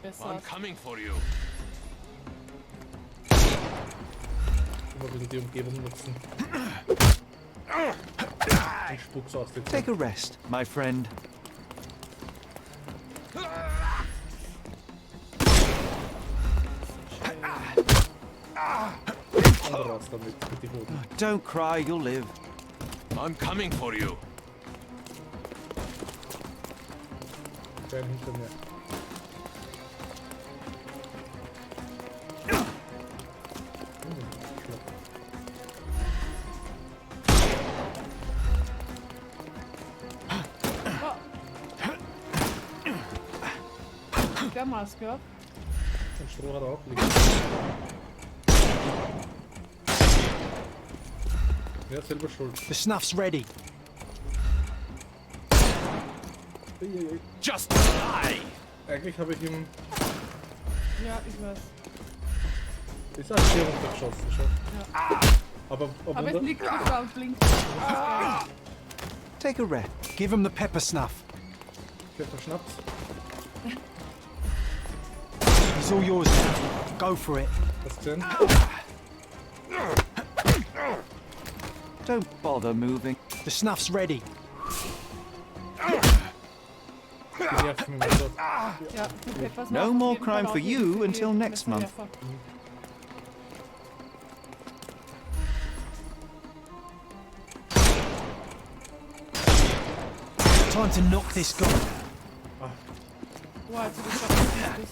besser I'm hast. coming for you. Immer ein bisschen die Umgebung nutzen. Den Spucks aussitzen. Take a rest, my friend. Und raus damit, mit den Hoden. Don't cry, you'll live. I'm coming for you. Kein hinter mir. Der Maske. Ein Stroh hat er auch liegen. Ja, selber schuld. The snuff's ready. Eieiei. Just die. Eigentlich habe ich ihm Ja, ich weiß. ist auch hier runtergeschossen schon. Ja. Aber Aber es liegt da und blinkt. Take a rest. Give him the pepper snuff. Pfeffer Schnaps. He's all yours now. Go for it. Was denn? Don't bother moving. The snuff's ready. Die nervt mich mal so. Ja, für Peppers No nach more auf jeden Fall crime for auch you für die until next month. Messerwerfer. Time to knock this guy. Boah, also das war richtig.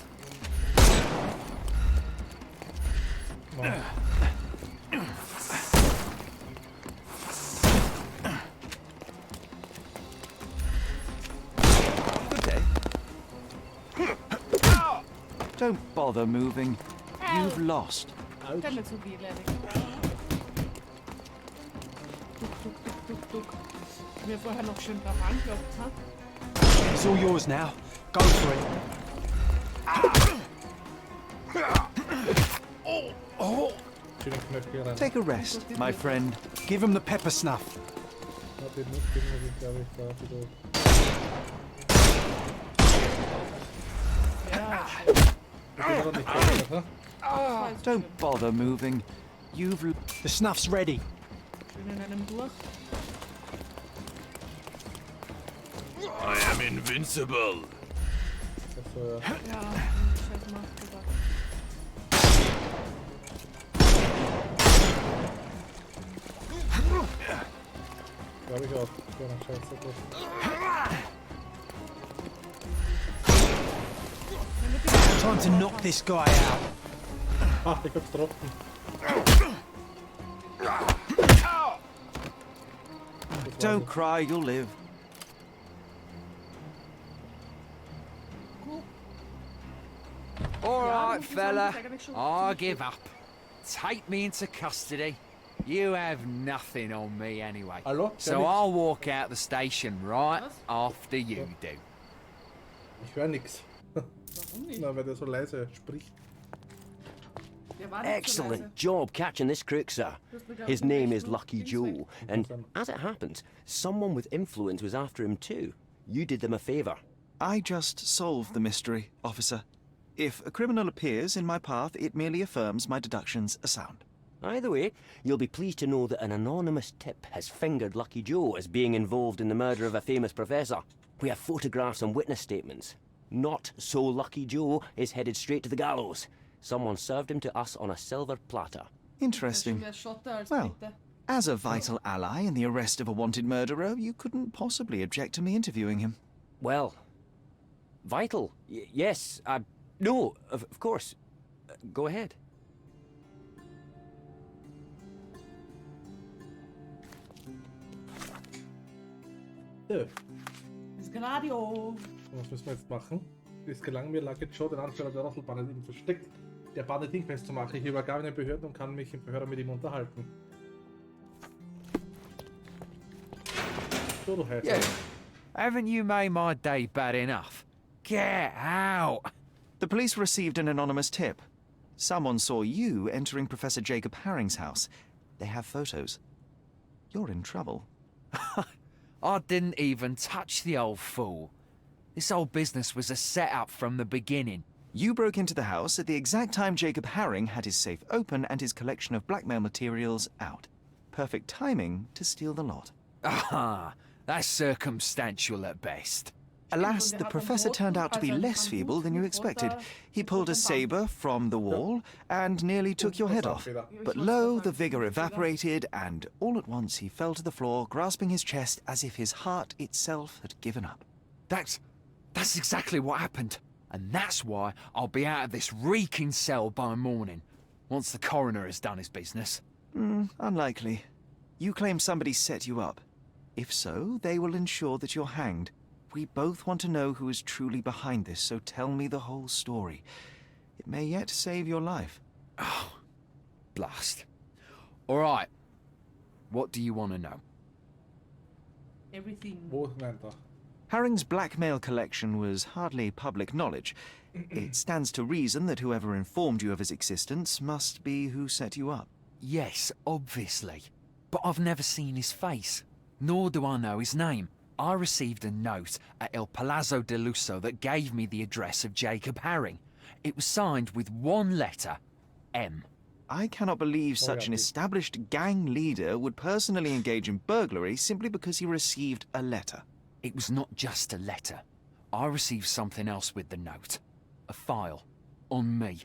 Mann. Good day. Don't bother moving. You've lost. Der nicht so viel erledigt. Duck. Mir vorher noch schön drauf angeklopft, ha? It's all yours now. Go for it. Schönen Knöchel rein. Take a rest, my friend. Give him the pepper snuff. Ja, den nicht, den muss ich glaube ich da wieder. Ja, Ich bin aber nicht fertig, ne? Don't bother moving. You've... The snuff's ready. schön in einem durch. I am invincible. Also, Ja, scheiß Maske da. glaube ich auch. Ja, na, scheiße, gut. Time to knock this guy out. Ah, ich hab's getroffen. Don't cry, you'll live. All Ja, right, das ist fella. eigentlich schon I ziemlich give up. Take me into custody. You have nothing on me anyway. Hallo? So I'll walk out the station right Was? after you do. Ich höre nix. Warum nicht? Na, weil der so leise spricht. Der war nicht so Excellent leise. job catching this crook, sir. His name is Lucky Joe, and as it happens, someone with influence was after him too. You did them a favour. I just solved the mystery, officer. If a criminal appears in my path, it merely affirms my deductions are sound. Either way, you'll be pleased to know that an anonymous tip has fingered Lucky Joe as being involved in the murder of a famous professor. We have photographs and witness statements. Not so Lucky Joe is headed straight to the gallows. Someone served him to us on a silver platter. Interesting. Mehr Schotter als Well, Bitte. as a vital ally in the arrest of a wanted murderer, you couldn't possibly object to me interviewing him. Well, vital. Yes, no, of course. Go ahead. Ja, Das Radio. was müssen wir jetzt machen? Es gelang mir, Lucky Joe, den Anführer der Rosselbande, ihm versteckt, der Bande dingfest zu machen. Ich übergab ihn den Behörden und kann mich im Verhör mit ihm unterhalten. So, du Heizer. Yeah. Haven't you made my day bad enough? Get out! The police received an anonymous tip. Someone saw you entering Professor Jacob Haring's house. They have photos. You're in trouble. I didn't even touch the old fool. This whole business was a setup from the beginning. You broke into the house at the exact time Jacob Haring had his safe open and his collection of blackmail materials out. Perfect timing to steal the lot. Ah, that's circumstantial at best. Alas, the professor turned out to be less feeble than you expected. He pulled a saber from the wall and nearly took your head off. But lo, the vigor evaporated, and all at once he fell to the floor, grasping his chest as if his heart itself had given up. That's exactly what happened. And that's why I'll be out of this reeking cell by morning, once the coroner has done his business. Unlikely. You claim somebody set you up. If so, they will ensure that you're hanged. We both want to know who is truly behind this, so tell me the whole story. It may yet save your life. Oh, blast. All right. What do you want to know? Everything. Wo nennt er? Haring's blackmail collection was hardly public knowledge. It stands to reason that whoever informed you of his existence must be who set you up. Yes, obviously. But I've never seen his face, nor do I know his name. I received a note at El Palazzo de Lusso that gave me the address of Jacob Haring. It was signed with one letter, M. I cannot believe such an established gang leader would personally engage in burglary simply because he received a letter. It was not just a letter. I received something else with the note. A file. On me.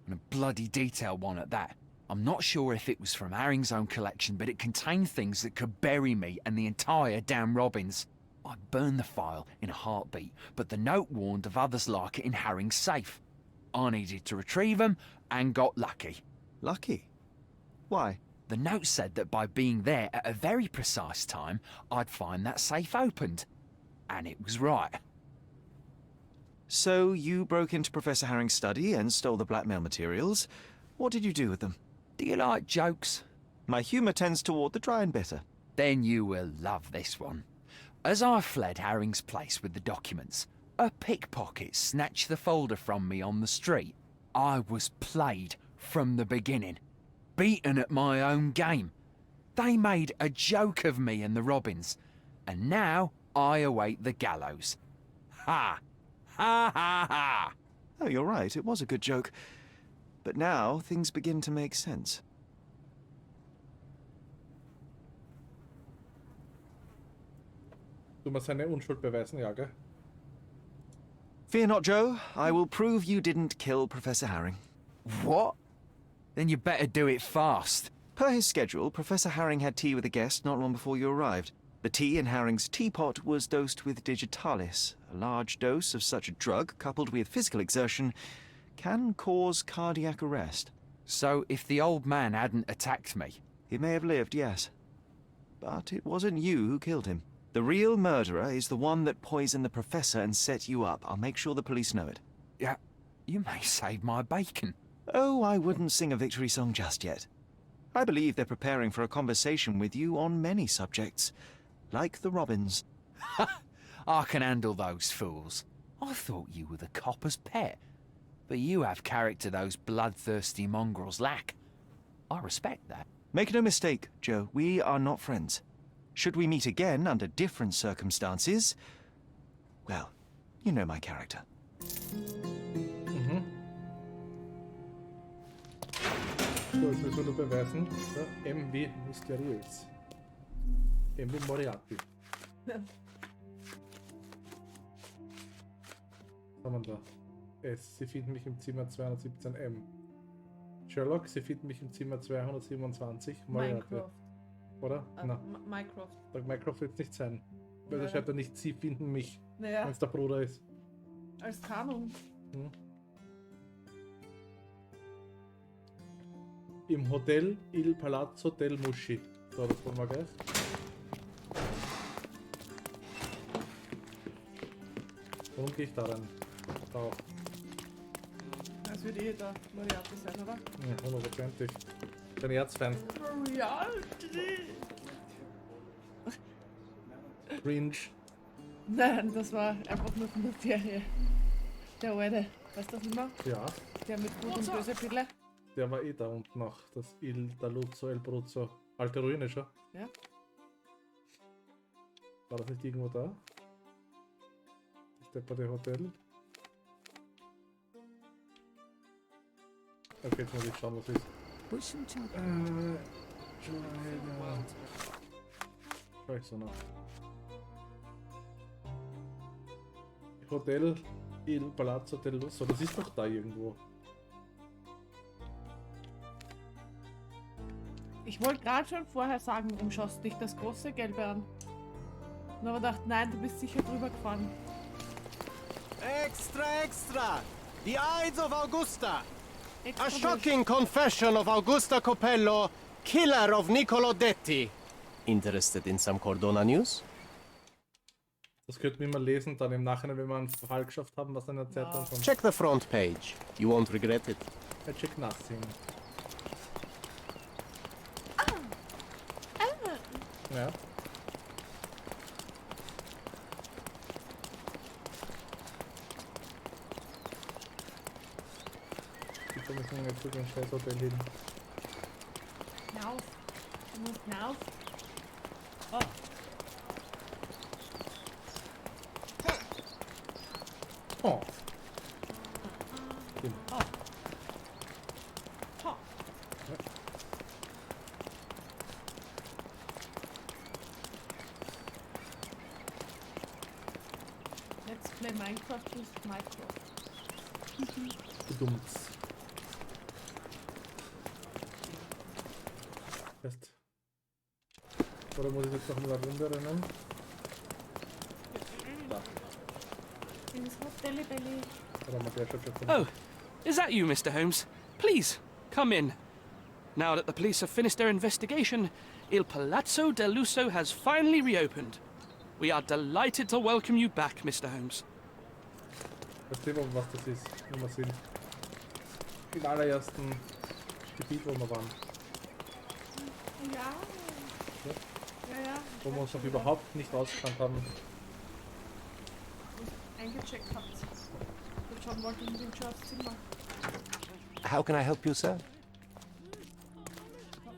And a bloody detailed one at that. I'm not sure if it was from Haring's own collection, but it contained things that could bury me and the entire damn Robbins. I burned the file in a heartbeat, but the note warned of others like it in Haring's safe. I needed to retrieve them, and got lucky. Lucky? Why? The note said that by being there at a very precise time, I'd find that safe opened. And it was right. So you broke into Professor Haring's study and stole the blackmail materials. What did you do with them? Do you like jokes? My humour tends toward the dry and bitter. Then you will love this one. As I fled Haring's place with the documents, a pickpocket snatched the folder from me on the street. I was played from the beginning. Beaten at my own game. They made a joke of me and the Robbins. And now I await the gallows. Ha! Ha ha ha! Oh, you're right, it was a good joke. But now things begin to make sense. Du musst seine Unschuld beweisen, ja, gell? Fear not, Joe. I will prove you didn't kill Professor Haring. What? Then you better do it fast. Per his schedule, Professor Haring had tea with a guest not long before you arrived. The tea in Haring's teapot was dosed with digitalis. A large dose of such a drug, coupled with physical exertion, can cause cardiac arrest. So if the old man hadn't attacked me... He may have lived, yes. But it wasn't you who killed him. The real murderer is the one that poisoned the professor and set you up. I'll make sure the police know it. Yeah, you may save my bacon. Oh, I wouldn't sing a victory song just yet. I believe they're preparing for a conversation with you on many subjects, like the Robbins. I can handle those fools. I thought you were the copper's pet. But you have character those bloodthirsty mongrels lack. I respect that. Make no mistake, Joe, we are not friends. Should we meet again under different circumstances, well, you know my character. So, jetzt müssen wir nur beweisen, ja, M wie mysteriös. M wie Moriarty. Was haben wir da? S, Sie finden mich im Zimmer 217M. Sherlock, Sie finden mich im Zimmer 227. Moriarty. Minecraft. Oder? Na, Minecraft. der Minecraft wird es nicht sein. Weil da Ja. schreibt er nicht, Sie finden mich, Naja, wenn es der Bruder ist. als Kanon. Hm. Im Hotel Il Palazzo del Muschi. So, das wollen wir gleich. Warum gehe ich da rein? Da auch. Das wird eh der Moriarty sein, oder? Ja, 100%. Ich bin Erzfan. Moriarty! Cringe. Nein, das war einfach nur von der Serie. Der alte, weißt du das nicht mehr? Ja, Der mit Gut und Böse Pille. der war eh da unten noch. Das Il Daluzzo, El Bruzzo. Alte Ruine schon. Ja. War das nicht irgendwo da? Das depperte Hotel. Okay, jetzt muss ich schauen, was ist. Schau ich so noch. Hotel Il Palazzo del Lusso, das ist doch da irgendwo. Ich wollte gerade schon vorher sagen, warum schaust du dich das große Gelbe an? Und aber dachte, nein, du bist sicher drüber gefahren. Extra, extra! The Ides of Augusta! Extra A shocking confession of Augusta Copello, killer of Niccolo Detti. Interested in some Cordona news? Das könnten wir mal lesen, dann im Nachhinein, wenn wir einen Fall geschafft haben, was dann in der Zeitung kommt. Check the front page. You won't regret it. I check nothing. Ja. Ich komme jetzt zu dem scheiß Hotel hin. Hinauf. Du musst hinauf. Oh. Oh. Oh. Oh. Let's play Minecraft with Minecraft. Gedummt. Fest. Oder muss ich jetzt noch mal eine Runde rennen? Da. Ins Hotel Belly. Oder mal der schon Oh, is that you, Mr. Holmes? Please, come in. Now that the police have finished their investigation, Il Palazzo del Lusso has finally reopened. We are delighted to welcome you back, Mr. Holmes. Erzähl mal, was das ist, wo wir sind. Im allerersten Gebiet, wo wir waren. Ja. Ja, ja. Wo wir uns noch überhaupt nicht ausgekannt haben. Eingecheckt habt. Und schauen wollte in dem Zimmer. How can I help you, sir?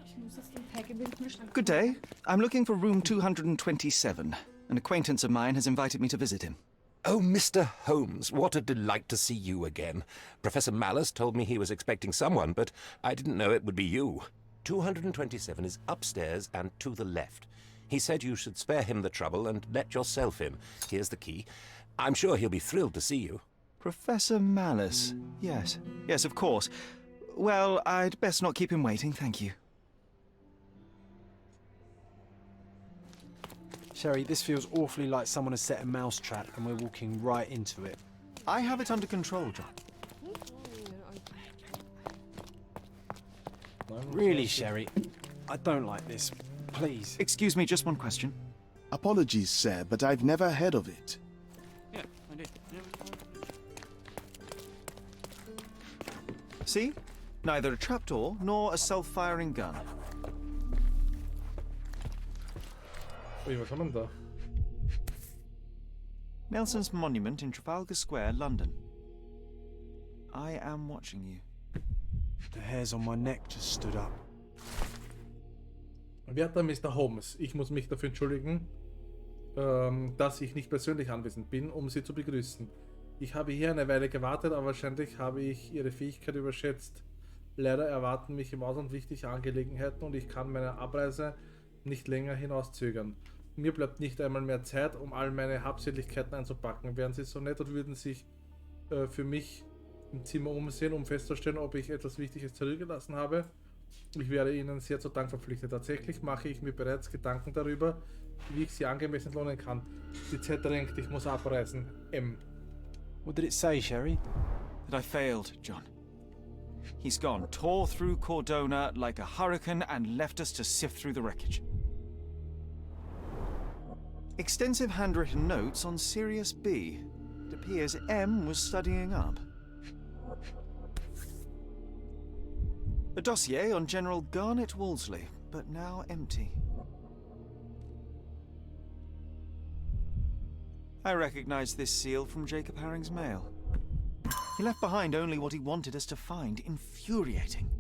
Ich muss jetzt den Teig im Kühlschrank. Good day. I'm looking for room 227. An acquaintance of mine has invited me to visit him. Oh, Mr. Holmes, what a delight to see you again. Professor Malice told me he was expecting someone, but I didn't know it would be you. 227 is upstairs and to the left. He said you should spare him the trouble and let yourself in. Here's the key. I'm sure he'll be thrilled to see you. Professor Malice. Yes. Yes, of course. Well, I'd best not keep him waiting, thank you. Sherry, this feels awfully like someone has set a mousetrap and we're walking right into it. I have it under control, John. Really, Sherry? I don't like this. Please. Excuse me, just one question. Apologies, sir, but I've never heard of it. Yeah, I did. See? Neither a trapdoor nor a self-firing gun. Ui, was haben wir denn da? Nelson's monument in Trafalgar Square, London. I am watching you. The hairs on my neck just stood up. Werter Mr. Holmes, ich muss mich dafür entschuldigen, dass ich nicht persönlich anwesend bin, um Sie zu begrüßen. Ich habe hier eine Weile gewartet, aber wahrscheinlich habe ich Ihre Fähigkeit überschätzt. Leider erwarten mich im Ausland wichtige Angelegenheiten und ich kann meine Abreise nicht länger hinauszögern. Mir bleibt nicht einmal mehr Zeit, um all meine Habseligkeiten einzupacken. Wären Sie so nett und würden sich für mich im Zimmer umsehen, um festzustellen, ob ich etwas Wichtiges zurückgelassen habe? Ich wäre Ihnen sehr zu Dank verpflichtet. Tatsächlich mache ich mir bereits Gedanken darüber, wie ich Sie angemessen lohnen kann. Die Zeit drängt, ich muss abreisen. M. What did it say, Sherry? That I failed, John. He's gone, tore through Cordona like a hurricane and left us to sift through the wreckage. Extensive handwritten notes on Sirius B. It appears M was studying up. A dossier on General Garnet Wolseley, but now empty. I recognize this seal from Jacob Herring's mail. He left behind only what he wanted us to find. Infuriating.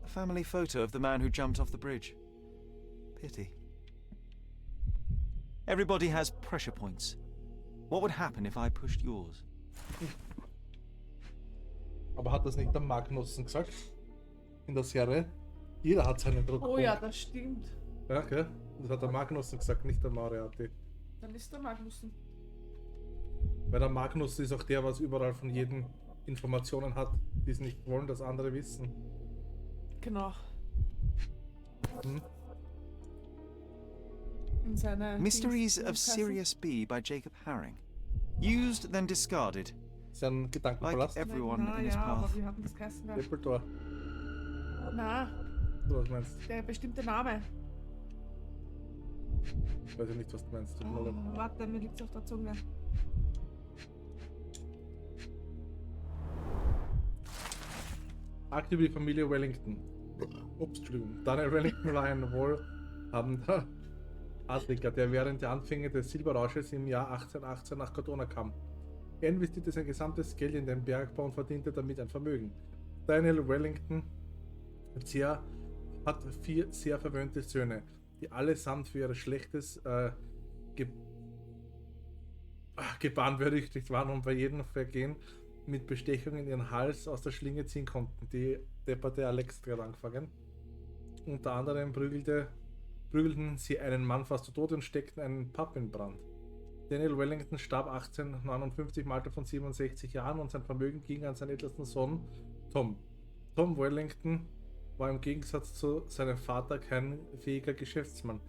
A family photo of the man who jumped off the bridge. Pity. Everybody has pressure points. What would happen if I pushed yours? Aber hat das nicht der Magnussen gesagt? In der Serie? Jeder hat seinen Druckpunkt. Oh ja, das stimmt. Ja, okay. Das hat der Magnussen gesagt, nicht der Moriarty. Dann ist der Magnussen. Weil der Magnussen ist auch der, was überall von jedem Informationen hat, die es nicht wollen, dass andere wissen. Genau. Hm? In seiner Mysteries of Sirius B by Jacob Haring. Used, then discarded. Sein Gedankenpalast. Like everyone in his ja, path. aber wir hatten das geheißen. Appletor. Na, Du was meinst? der bestimmte Name. Weiß ich nicht, was du meinst. Tut mir leid. Warte, mir liegt's auf der Zunge. Akt über die Familie Wellington. Ups, Entschuldigung. Daniel Wellington war ein wohlhabender Adliger, der während der Anfänge des Silberrausches im Jahr 1818 nach Cordona kam. Er investierte sein gesamtes Geld in den Bergbau und verdiente damit ein Vermögen. Daniel Wellington hat 4 sehr verwöhnte Söhne, die allesamt für ihr schlechtes Gebaren berüchtigt waren und bei jedem Vergehen mit Bestechung in ihren Hals aus der Schlinge ziehen konnten. Die depperte Alex gerade angefangen. Unter anderem prügelten sie einen Mann fast zu Tode und steckten einen Pub in Brand. Daniel Wellington starb 1859 im Alter von 67 Jahren und sein Vermögen ging an seinen ältesten Sohn Tom. Tom Wellington war im Gegensatz zu seinem Vater kein fähiger Geschäftsmann.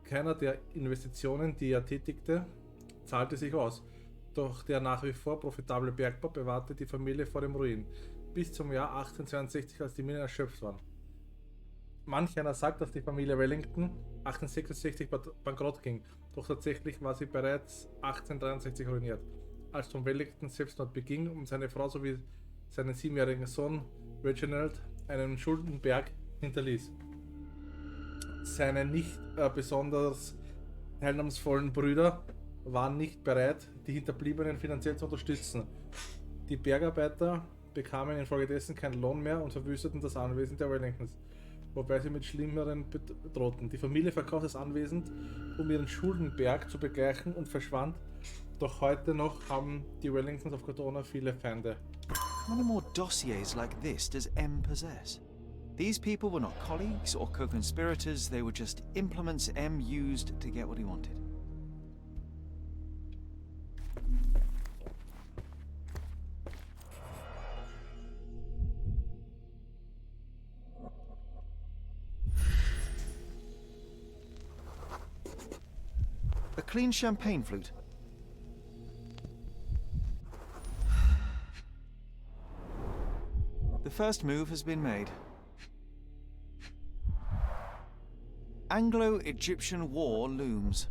Keiner der Investitionen, die er tätigte, zahlte sich aus. Doch der nach wie vor profitable Bergbau bewahrte die Familie vor dem Ruin, bis zum Jahr 1862, als die Minen erschöpft waren. Manch einer sagt, dass die Familie Wellington 1866 bankrott ging, doch tatsächlich war sie bereits 1863 ruiniert, als Tom Wellington Selbstmord beging und seine Frau sowie seinen 7-jährigen Sohn Reginald einen Schuldenberg hinterließ. Seine nicht besonders teilnahmsvollen Brüder waren nicht bereit, die Hinterbliebenen finanziell zu unterstützen. Die Bergarbeiter bekamen infolgedessen keinen Lohn mehr und verwüsteten das Anwesen der Wellingtons, wobei sie mit Schlimmeren bedrohten. Die Familie verkaufte das Anwesen, um ihren Schuldenberg zu begleichen und verschwand. Doch heute noch haben die Wellingtons auf Cordona viele Feinde. How many more dossiers like this does M possess? These people were not colleagues or co-conspirators, they were just implements M used to get what he wanted. A clean champagne flute. The first move has been made. Anglo-Egyptian war looms.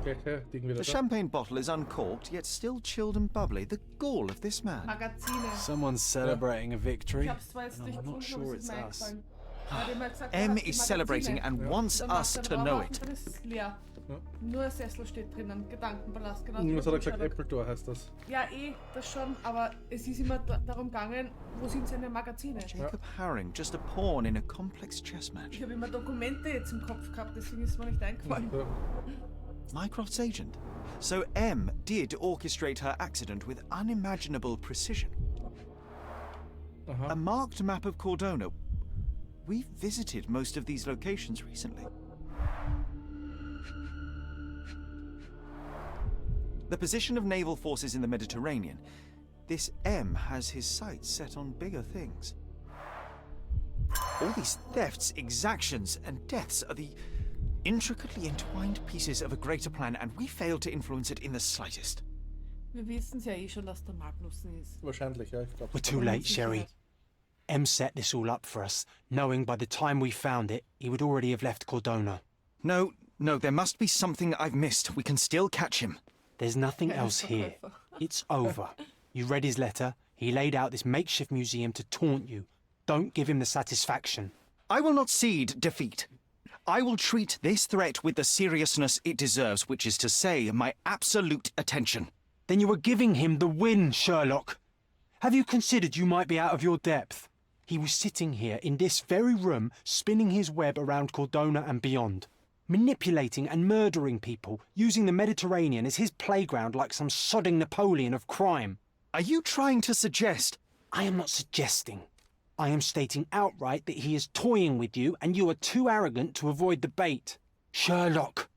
The champagne bottle is uncorked, yet still chilled and bubbly. The gall of this man. Magazine. Someone's celebrating a victory, Ich hab's zwar jetzt and nicht I'm not gefunden, aber sure es ist it's mir us. eingefallen. Er hat immer gesagt, M er hat die is celebrating Magazine. and wants Dann us macht to er know drauf it. und dann ist es leer. Ja. Nur ein Sessel steht drinnen. Gedankenpalast, genau. Was hat er gesagt? Appletor heißt das. Ja, das schon, aber es ist immer darum gegangen, wo sind seine Magazine? Jacob Haring, just a pawn in a complex chess match. Ich habe immer Dokumente jetzt im Kopf gehabt, deswegen ist mir nicht eingefallen. Ja. Mycroft's agent. So M did orchestrate her accident with unimaginable precision. A marked map of Cordona. We've visited most of these locations recently. The position of naval forces in the Mediterranean. This M has his sights set on bigger things. All these thefts, exactions, and deaths are the intricately entwined pieces of a greater plan, and we failed to influence it in the slightest. Wir wissen es ja eh schon, dass der Magnussen ist. Wahrscheinlich, ja, ich glaube. We're too late, Sherry. M set this all up for us, knowing by the time we found it, he would already have left Cordona. No, there must be something I've missed. We can still catch him. There's nothing else here. It's over. You read his letter. He laid out this makeshift museum to taunt you. Don't give him the satisfaction. I will not cede defeat. I will treat this threat with the seriousness it deserves, which is to say, my absolute attention. Then you are giving him the win, Sherlock. Have you considered you might be out of your depth? He was sitting here in this very room, spinning his web around Cordona and beyond, manipulating and murdering people, using the Mediterranean as his playground like some sodding Napoleon of crime. Are you trying to suggest? I am not suggesting. I am stating outright that he is toying with you and you are too arrogant to avoid the bait. Sherlock,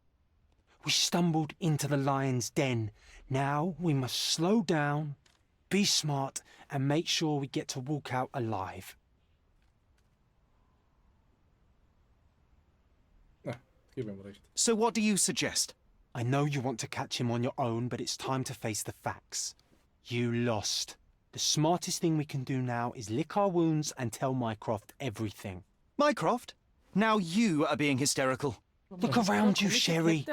we stumbled into the lion's den. Now we must slow down, be smart, and make sure we get to walk out alive. So what do you suggest? I know you want to catch him on your own, but it's time to face the facts. You lost. The smartest thing we can do now is lick our wounds and tell Mycroft everything. Mycroft? Now you are being hysterical. Look around you, Sherry.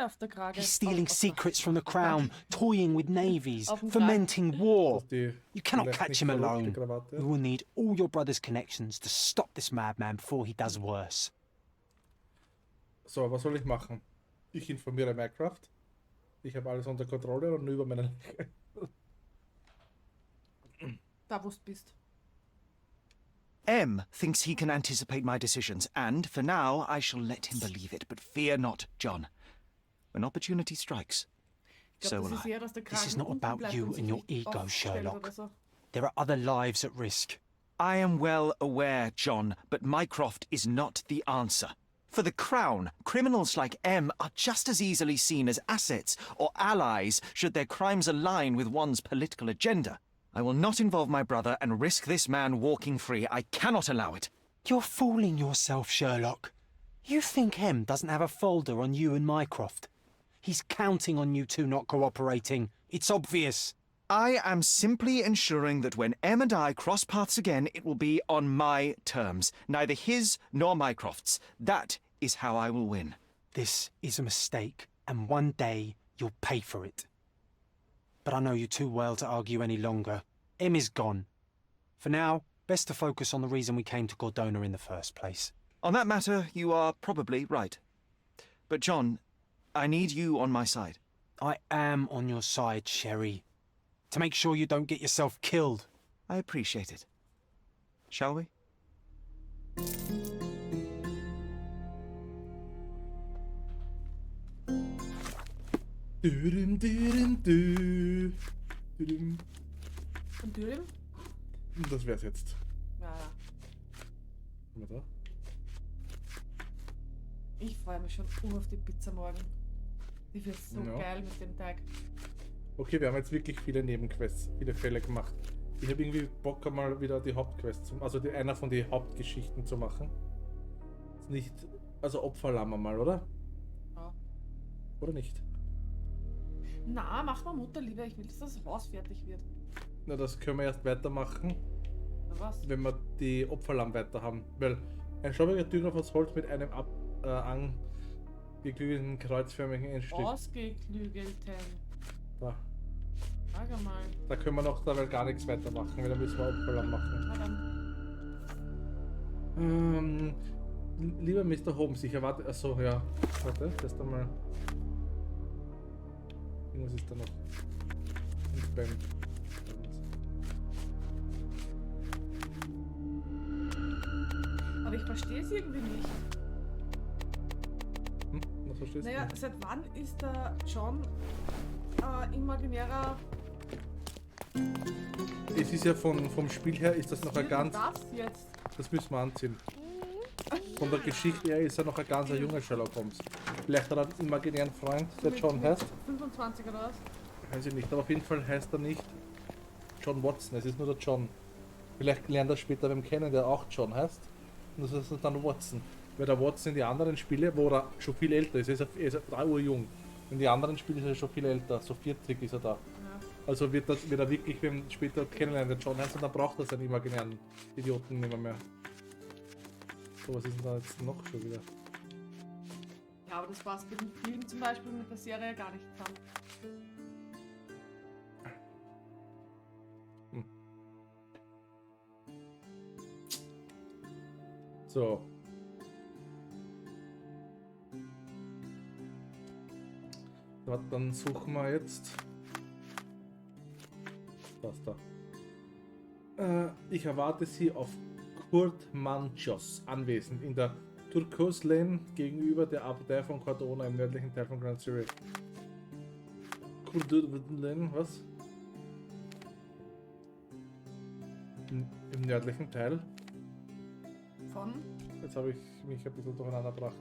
He's stealing secrets from the Crown, toying with navies, fomenting war. You cannot catch him alone. We will need all your brother's connections to stop this madman before he does worse. So, was soll ich machen? Ich informiere Mycroft. Ich habe alles unter Kontrolle und über meine Leiche. Da, wo du bist. M thinks he can anticipate my decisions, and for now I shall let him believe it. But fear not, John. When opportunity strikes, so will I. This is not about you and your ego, Sherlock. There are other lives at risk. I am well aware, John, but Mycroft is not the answer. For the Crown, criminals like M are just as easily seen as assets or allies should their crimes align with one's political agenda. I will not involve my brother and risk this man walking free. I cannot allow it. You're fooling yourself, Sherlock. You think M doesn't have a folder on you and Mycroft? He's counting on you two not cooperating. It's obvious. I am simply ensuring that when M and I cross paths again, it will be on my terms. Neither his nor Mycroft's. That is how I will win. This is a mistake, and one day you'll pay for it. But I know you too well to argue any longer. M is gone. For now, best to focus on the reason we came to Cordona in the first place. On that matter, you are probably right. But John, I need you on my side. I am on your side, Sherry. To make sure you don't get yourself killed. I appreciate it. Shall we? Düdüm, düdüm, dü. Düdüm. Und Düdüm? Das wär's jetzt. Ja. Sind wir da? Ich freue mich schon auf die Pizza morgen. Die wird so geil mit dem Teig. Okay, wir haben jetzt wirklich viele Nebenquests, viele Fälle gemacht. Ich habe irgendwie Bock, mal wieder die Hauptquests, also einer von den Hauptgeschichten zu machen. Ist nicht, also Opferlamm mal, oder? Ja. Oder nicht? Na, mach mal Mutter lieber. Ich will, dass das Haus fertig wird. Na, das können wir erst weitermachen, Na was? wenn wir die Opferlamm weiter haben. Weil ein schaubiger Dünger aus Holz mit einem angeklügelten kreuzförmigen Endstück. Ausgeklügelten. Da. Sag mal. Da können wir noch dabei gar nichts weitermachen, weil da müssen wir Opferlamm machen. Na dann. Lieber Mr. Holmes, ich erwarte. Achso, ja. Warte, das dann mal. Irgendwas ist da noch. Ein Spam. Aber ich verstehe es irgendwie nicht. Was verstehst Naja, du? seit wann ist der John imaginärer... Es ist ja vom Spiel her, ist das noch ein ganz. Das jetzt? Das müssen wir anziehen. Von der Geschichte her ist er noch ein ganz junger Sherlock Holmes. Vielleicht hat er einen imaginären Freund, der John heißt. 25 oder was? Weiß ich nicht, aber auf jeden Fall heißt er nicht John Watson, es ist nur der John. Vielleicht lernt er später beim kennen, der auch John heißt. Und das ist dann Watson. Weil der Watson in die anderen Spiele, wo er schon viel älter ist, er ist 3 Uhr jung. In die anderen Spiele ist er schon viel älter, so 40 ist er da. Ja. Also wird er wirklich, wenn später kennenlernen, der John heißt, und dann braucht er seinen imaginären Idioten nicht mehr. So, was ist denn da jetzt noch schon wieder? Ja, aber das war es bei dem Film zum Beispiel mit der Serie gar nicht dann. So. Dann suchen wir jetzt das da. Ich erwarte Sie auf Kurt Manchos anwesend in der Turcos Lane gegenüber der Abtei von Cordona im nördlichen Teil von Grand Surrey. Kurt Lane, was? Im nördlichen Teil? Von? Jetzt habe ich mich ein bisschen durcheinander gebracht.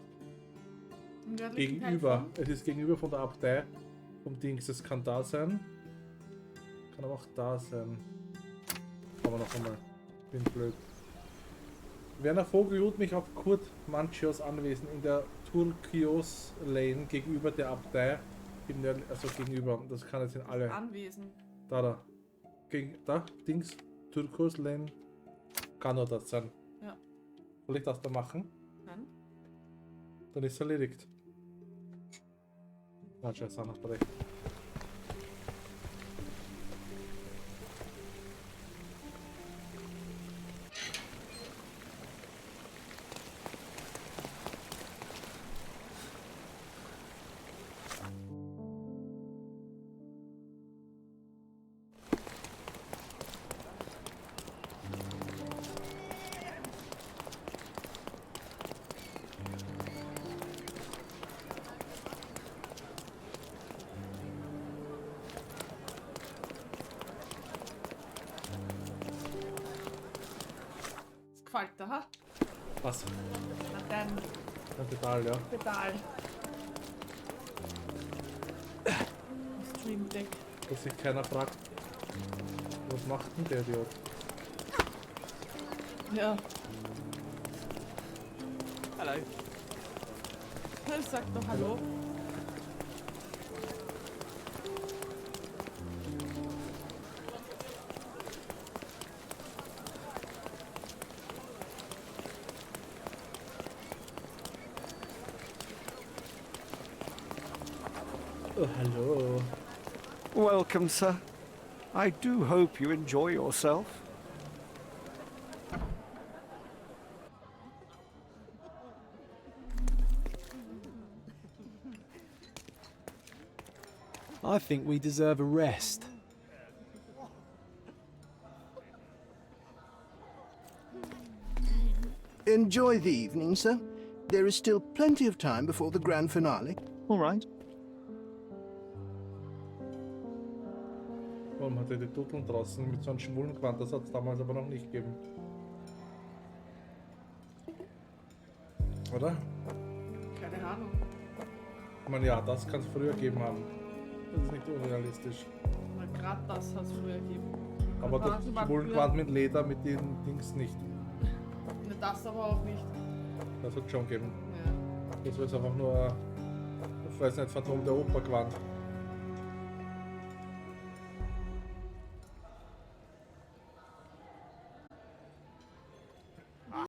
Im nördlichen Teil Gegenüber. von? Es ist gegenüber von der Abtei. Vom Dings. Es kann da sein. Kann aber auch da sein. Aber noch einmal. Bin blöd. Werner Vogel lud mich auf Kurt Manchios Anwesen in der Turkios Lane gegenüber der Abtei. Im nördlichen, also gegenüber. Das kann jetzt in alle. Anwesen. Da. Da. Dings. Turkos Lane. Kann nur das sein. Ja. Soll ich das da machen? Nein. Dann ist es erledigt. Na, scheiße, noch recht. Gefällt dir, ha? Was? Na dein Ein Pedal, ja. Pedal. Stream Deck. Dass sich keiner fragt, was macht denn der Idiot? Ja. Hello. Sag doch Hallo. Oh, hello. Welcome, sir. I do hope you enjoy yourself. I think we deserve a rest. Enjoy the evening, sir. There is still plenty of time before the grand finale. All right. Warum hat er die Tutteln draußen mit so einem schwulen Gewand? Das hat es damals aber noch nicht gegeben. Oder? Keine Ahnung. Ich meine, ja, das kann es früher gegeben haben. Das ist nicht unrealistisch. Na, gerade das hat es früher gegeben. Aber das schwulen Gewand mit Leder, mit den Dings nicht. Ne, das aber auch nicht. Das hat es schon gegeben. Ja. Das war jetzt einfach nur, ich weiß nicht, Phantom der Oper Gewand.